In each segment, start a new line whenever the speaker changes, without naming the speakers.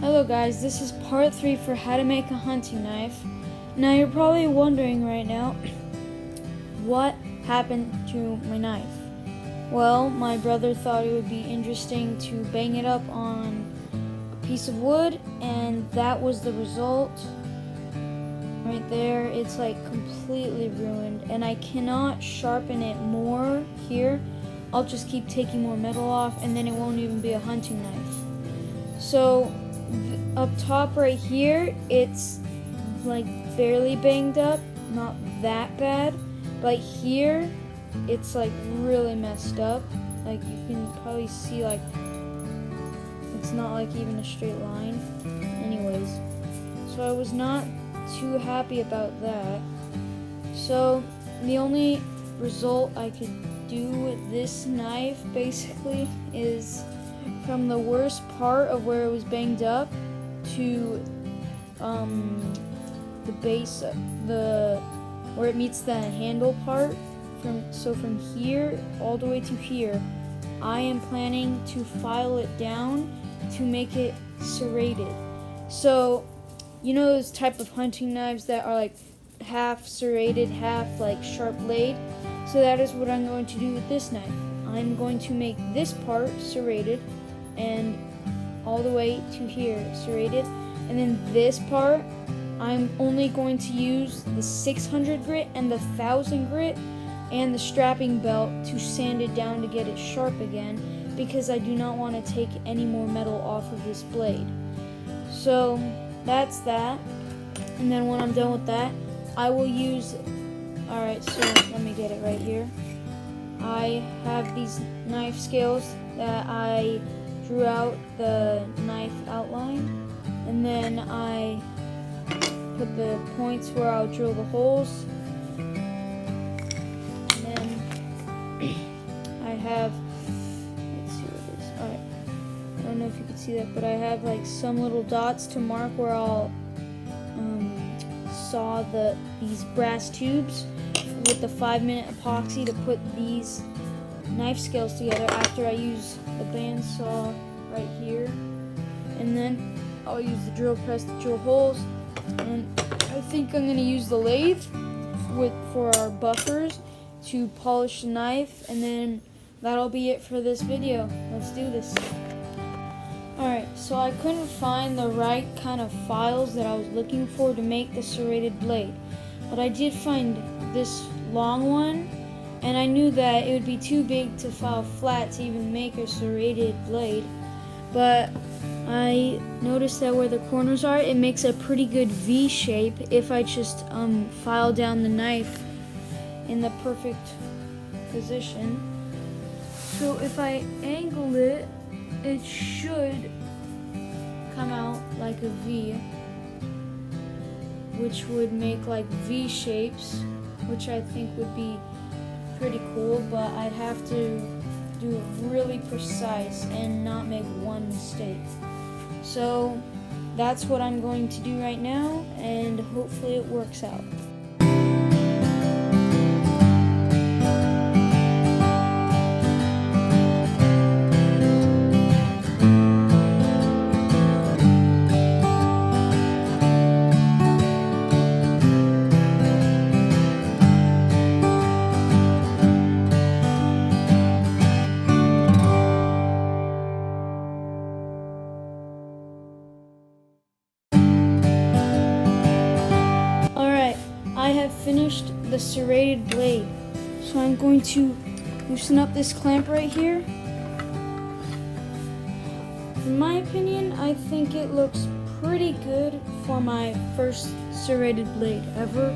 Hello guys, this is part 3 for how to make a hunting knife. Now you're probably wondering right now, what happened to my knife? Well, my brother thought it would be interesting to bang it up on a piece of wood, and that was the result. Right there, it's like completely ruined, and I cannot sharpen it more here. I'll just keep taking more metal off, and then it won't even be a hunting knife. So up top right here, it's like barely banged up, not that bad, but here it's like really messed up. Like you can probably see, like it's not like even a straight line. Anyways, so I was not too happy about that. So the only result I could do with this knife basically is from the worst part of where it was banged up to the base, where it meets the handle part. From here all the way to here, I am planning to file it down to make it serrated. So you know those type of hunting knives that are like half serrated, half like sharp blade? So that is what I'm going to do with this knife. I'm going to make this part serrated and all the way to here serrated, and then this part I'm only going to use the 600 grit and the 1000 grit and the strapping belt to sand it down to get it sharp again, because I do not want to take any more metal off of this blade. So that's that. And then when I'm done with that, I will use, alright, so let me get it right here. I have these knife scales that I drew out the knife outline, and then I put the points where I'll drill the holes, and then I have, let's see what it is. Alright, I don't know if you can see that, but I have like some little dots to mark where I'll saw these brass tubes with the 5-minute epoxy to put these knife scales together after I use the bandsaw right here. And then I'll use the drill press to drill holes, and I think I'm going to use the lathe for our buffers to polish the knife, and then that'll be it for this video. Let's do this. Alright, so I couldn't find the right kind of files that I was looking for to make the serrated blade, but I did find this long one, and I knew that it would be too big to file flat to even make a serrated blade. But I noticed that where the corners are, it makes a pretty good V shape if I just file down the knife in the perfect position. So if I angle it, it should come out like a V, which would make like V shapes, which I think would be pretty cool, but I'd have to do it really precise and not make one mistake. So that's what I'm going to do right now, and hopefully it works out. I have finished the serrated blade, so I'm going to loosen up this clamp right here. In my opinion, I think it looks pretty good for my first serrated blade ever.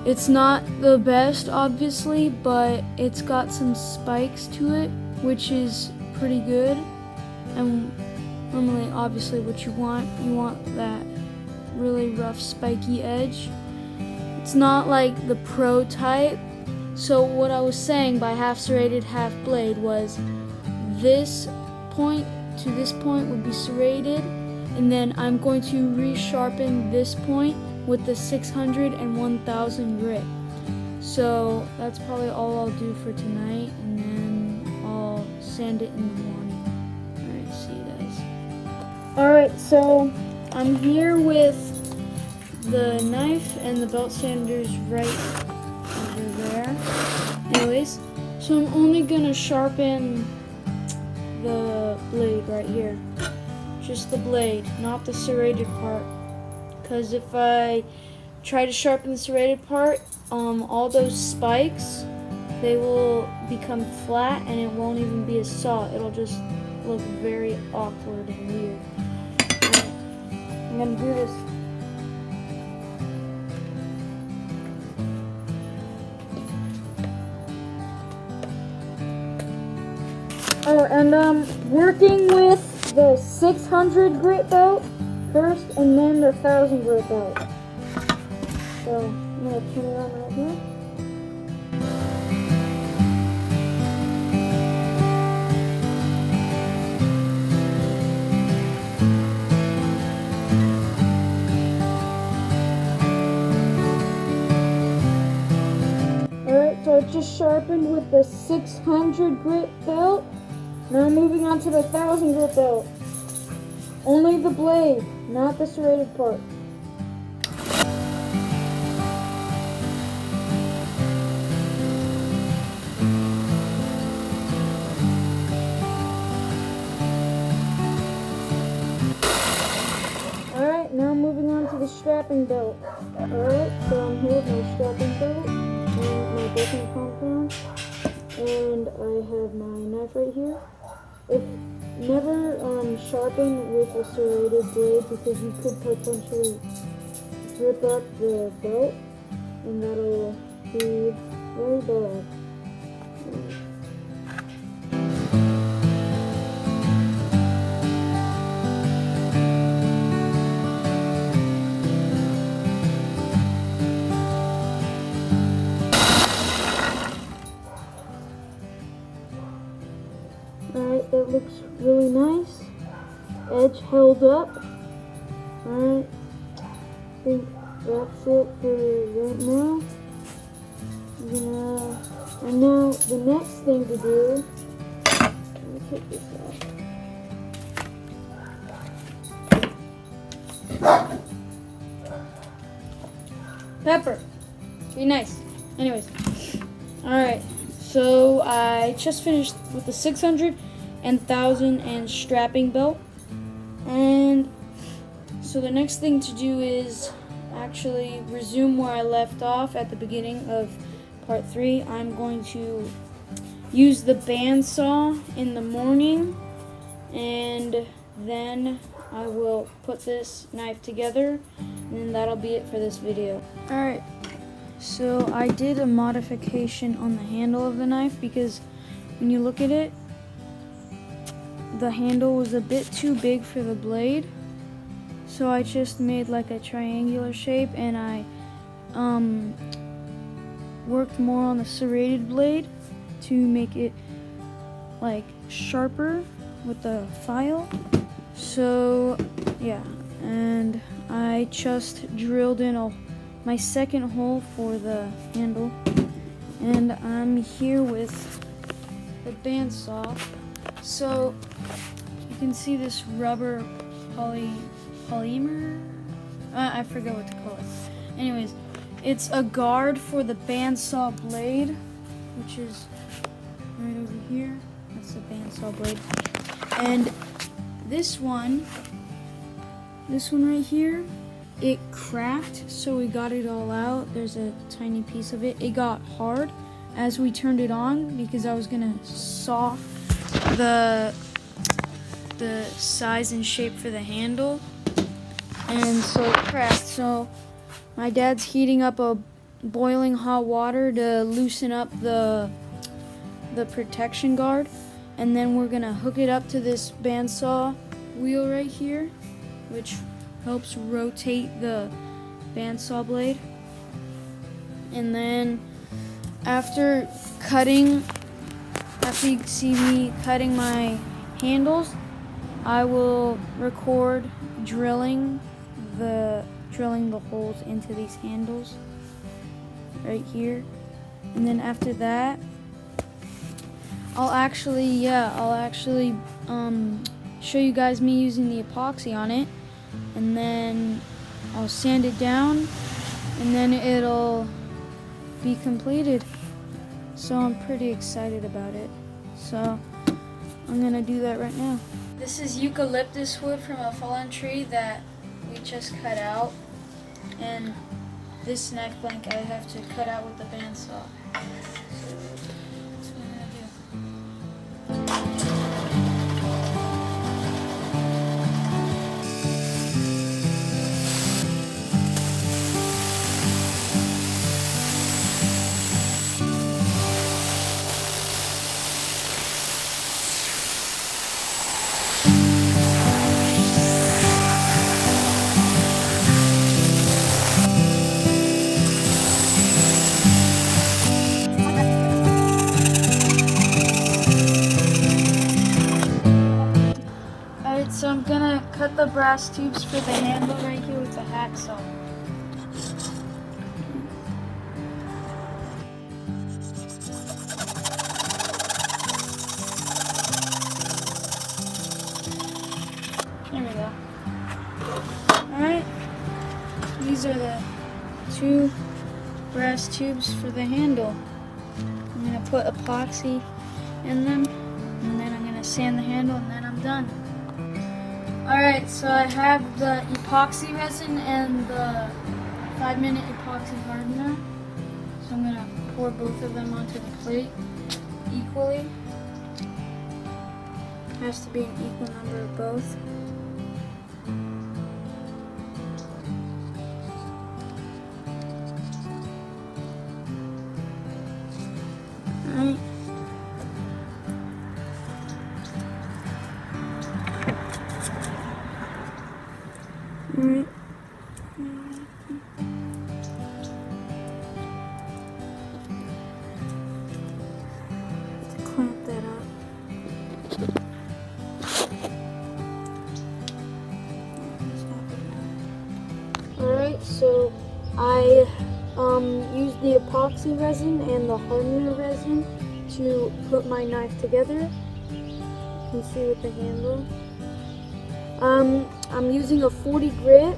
It's not the best, obviously, but it's got some spikes to it, which is pretty good. And normally, obviously, what you want that really rough, spiky edge. It's not like the pro type. So what I was saying by half serrated, half blade was this point to this point would be serrated, and then I'm going to resharpen this point with the 600 and 1000 grit. So that's probably all I'll do for tonight, and then I'll sand it in the morning. Alright, see you guys. Alright, so I'm here with the knife and the belt sanders right over there. Anyways, so I'm only gonna sharpen the blade right here. Just the blade, not the serrated part. Because if I try to sharpen the serrated part, all those spikes, they will become flat and it won't even be a saw. It'll just look very awkward and weird. I'm gonna do this. Oh, and working with the 600 grit belt first, and then the 1000 grit belt. So I'm gonna turn it on right here. Alright, so I just sharpened with the 600 grit belt. Now moving on to the 1000 grit belt. Only the blade, not the serrated part. Alright, now moving on to the strapping belt. Alright, so I'm here with my strapping belt and my bolting compound. And I have my knife right here. If never sharpen with a serrated blade because you could potentially rip up the belt and that'll be very bad. Alright, that looks really nice. Edge held up. Alright, I think that's it for right now. And now the next thing to do, let me take this off. Pepper, be nice. Anyways, alright. So I just finished with the 600 and 1000 and strapping belt. And so the next thing to do is actually resume where I left off at the beginning of part 3. I'm going to use the bandsaw in the morning, and then I will put this knife together, and that'll be it for this video. Alright. So I did a modification on the handle of the knife because when you look at it, the handle was a bit too big for the blade. So I just made like a triangular shape, and I worked more on the serrated blade to make it like sharper with the file. So yeah, and I just drilled in my second hole for the handle, and I'm here with the bandsaw. So you can see this rubber polymer. I forget what to call it. Anyways, it's a guard for the bandsaw blade, which is right over here. That's the bandsaw blade, and this one right here, it cracked, so we got it all out. There's a tiny piece of it. It got hard as we turned it on because I was gonna saw the size and shape for the handle, and so it cracked. So my dad's heating up a boiling hot water to loosen up the protection guard, and then we're gonna hook it up to this bandsaw wheel right here, which helps rotate the bandsaw blade. And then after you see me cutting my handles, I will record drilling the holes into these handles right here. And then after that, I'll actually show you guys me using the epoxy on it, and then I'll sand it down, and then it'll be completed. So I'm pretty excited about it. So I'm gonna do that right now. This is eucalyptus wood from a fallen tree that we just cut out, and this knife blank I have to cut out with the bandsaw. So that's what I'm gonna do. Alright, so I'm gonna cut the brass tubes for the handle right here with the hacksaw. There we go. Alright, these are the 2 brass tubes for the handle. I'm gonna put epoxy in them, and then I'm gonna sand the handle, and then I'm done. Alright, so I have the epoxy resin and the 5-minute epoxy hardener. So I'm gonna pour both of them onto the plate equally. Has to be an equal number of both. Alright. Alright. Clamp that up. Alright, so I used the epoxy resin and the hardener resin to put my knife together. You can see with the handle. I'm using a 40 grit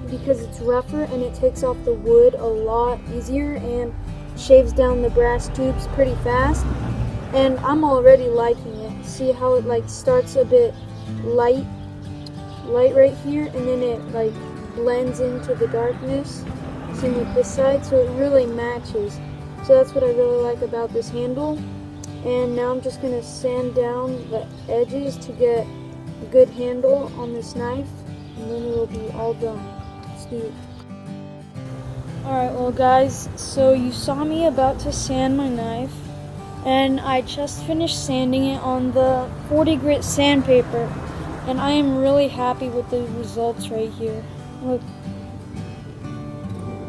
because it's rougher and it takes off the wood a lot easier and shaves down the brass tubes pretty fast. And I'm already liking it. See how it like starts a bit light right here, and then it like blends into the darkness. Same with this side, so it really matches. So that's what I really like about this handle. And now I'm just gonna sand down the edges to get a good handle on this knife, and then it will be all done. Let's do it. Alright, well guys, so you saw me about to sand my knife, and I just finished sanding it on the 40 grit sandpaper, and I am really happy with the results right here. Look,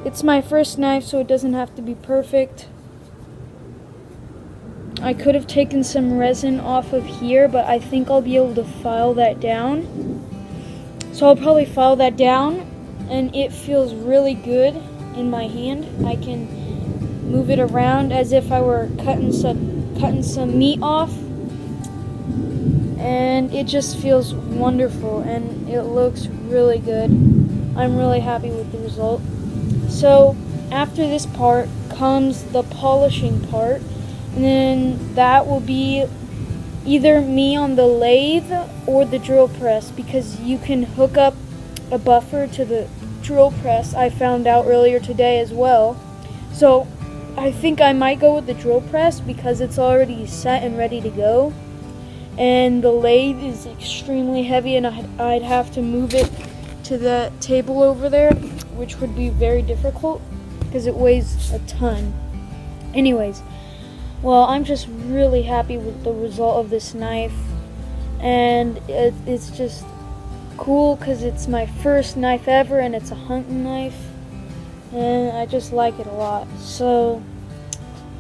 it's my first knife, so it doesn't have to be perfect. I could have taken some resin off of here, but I think I'll be able to file that down. So I'll probably file that down, and it feels really good in my hand. I can move it around as if I were cutting some meat off, and it just feels wonderful, and it looks really good. I'm really happy with the result. So after this part comes the polishing part, and then that will be either me on the lathe or the drill press, because you can hook up a buffer to the drill press. I found out earlier today as well. So I think I might go with the drill press because it's already set and ready to go. And the lathe is extremely heavy, and I'd have to move it to the table over there, which would be very difficult because it weighs a ton. Anyways, well, I'm just really happy with the result of this knife, and it's just cool because it's my first knife ever, and it's a hunting knife, and I just like it a lot. So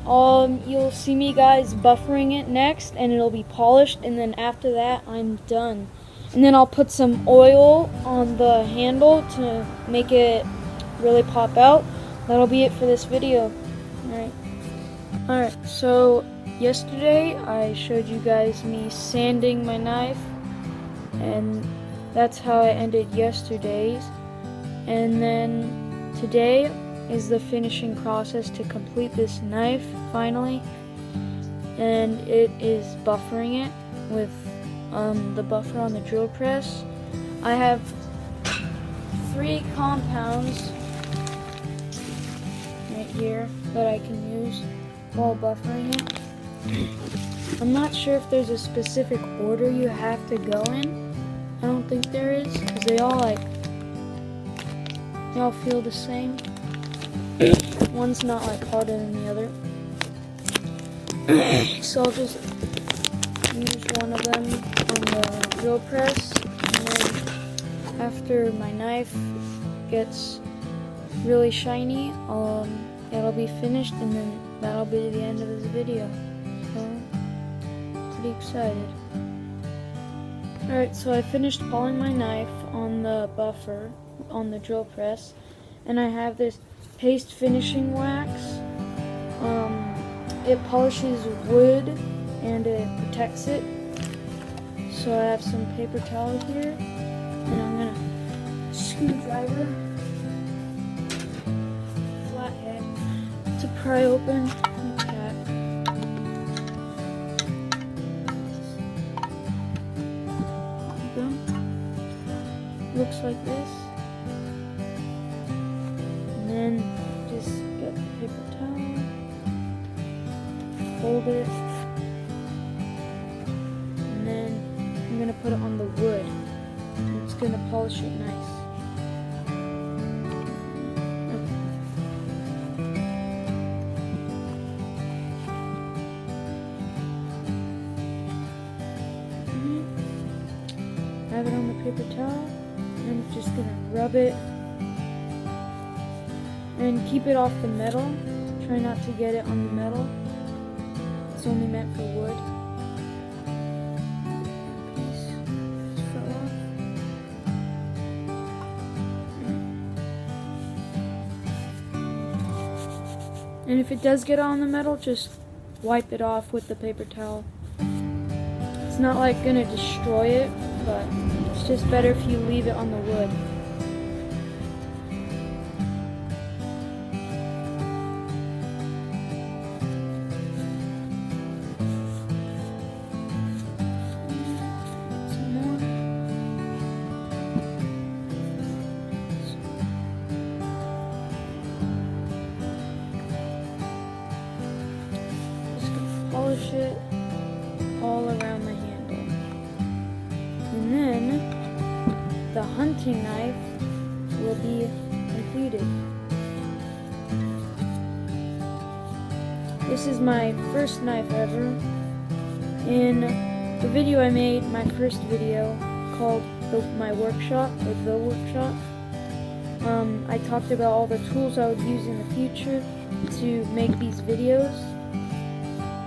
you'll see me guys buffering it next, and it'll be polished, and then after that I'm done. And then I'll put some oil on the handle to make it really pop out. That'll be it for this video. Alright, so yesterday I showed you guys me sanding my knife, and that's how I ended yesterday's. And then today is the finishing process to complete this knife finally, and it is buffering it with the buffer on the drill press. I have 3 compounds right here that I can use while buffering it. I'm not sure if there's a specific order you have to go in. I don't think there is, because they all feel the same. One's not like harder than the other. So I'll just use one of them on the drill press, and then after my knife gets really shiny, it'll be finished, and then that'll be the end of this video. So, pretty excited. Alright, so I finished poling my knife on the buffer on the drill press, and I have this paste finishing wax. It polishes wood and it protects it. So I have some paper towel here, and I'm gonna screwdriver flathead to pry open the cap. There you go. Looks like this. And then just get the paper towel, fold it, and then I'm gonna put it on the wood. And it's gonna polish it nice. Have it on the paper towel, and I'm just gonna rub it and keep it off the metal. Try not to get it on the metal. It's only meant for wood. Piece just fell off. And if it does get on the metal, just wipe it off with the paper towel. It's not like gonna destroy it, but it's just better if you leave it on the wood. Some more. Just gonna polish it all around the handle. And then the hunting knife will be completed. This is my first knife ever. In the video I made, my first video called my workshop, or the workshop, I talked about all the tools I would use in the future to make these videos,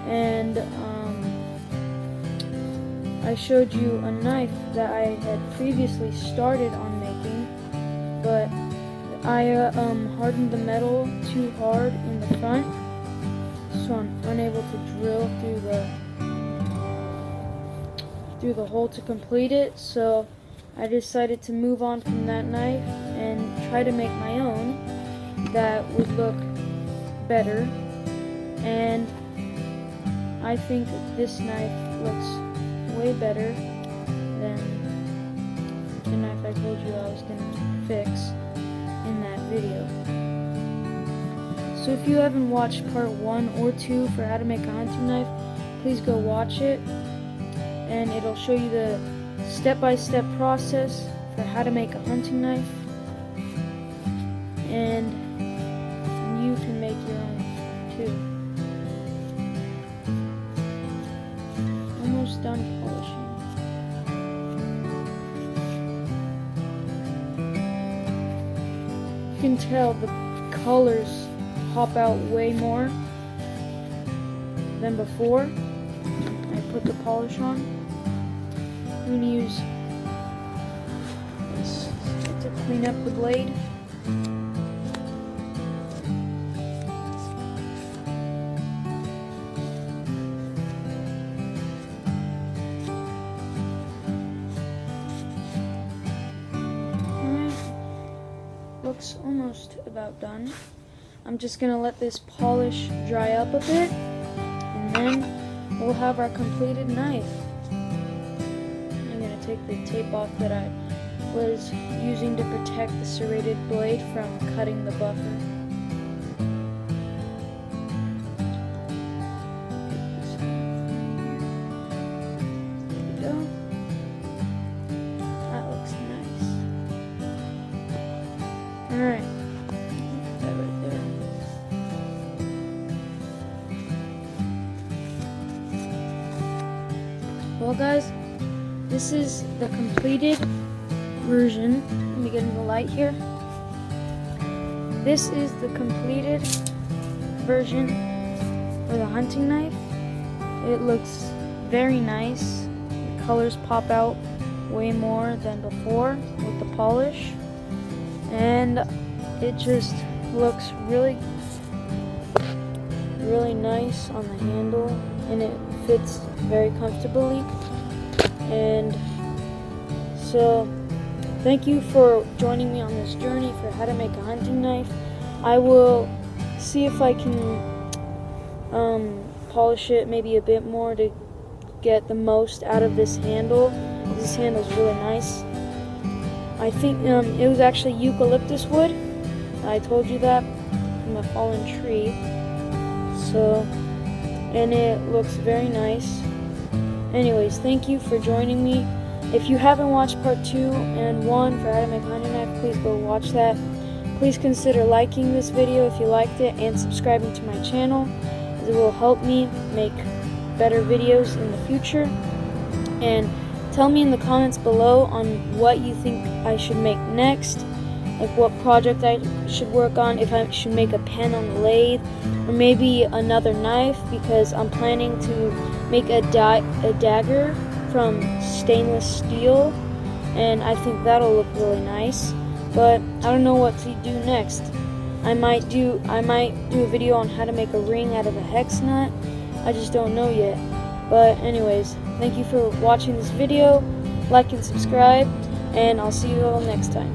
and I showed you a knife that I had previously started on making, but I hardened the metal too hard in the front, so I'm unable to drill through the hole to complete it. So I decided to move on from that knife and try to make my own that would look better, and I think this knife looks way better than the knife I told you I was gonna fix in that video. So if you haven't watched part 1 or 2 for how to make a hunting knife, please go watch it, and it'll show you the step-by-step process for how to make a hunting knife, and you can make your own too. Almost done polishing. You can tell the colors pop out way more than before I put the polish on. I'm going to use this to clean up the blade. looks almost about done. I'm just gonna let this polish dry up a bit, and then we'll have our completed knife. I'm gonna take the tape off that I was using to protect the serrated blade from cutting the buffer. Alright, that right there. Well guys, this is the completed version. Let me get in the light here. This is the completed version for the hunting knife. It looks very nice. The colors pop out way more than before with the polish. And it just looks really nice on the handle, and it fits very comfortably. And so thank you for joining me on this journey for how to make a hunting knife. I will see if I can polish it maybe a bit more to get the most out of this handle. This handle is really nice. I think it was actually eucalyptus wood. I told you that, from a fallen tree. So, and it looks very nice. Anyways, thank you for joining me. If you haven't watched part 2 and 1 for how to make a hunting knife, please go watch that. Please consider liking this video if you liked it and subscribing to my channel, as it will help me make better videos in the future. And tell me in the comments below on what you think I should make next, like what project I should work on, if I should make a pen on the lathe, or maybe another knife, because I'm planning to make a dagger from stainless steel, and I think that'll look really nice. But I don't know what to do next. I might do a video on how to make a ring out of a hex nut. I just don't know yet. But anyways, thank you for watching this video. Like and subscribe, and I'll see you all next time.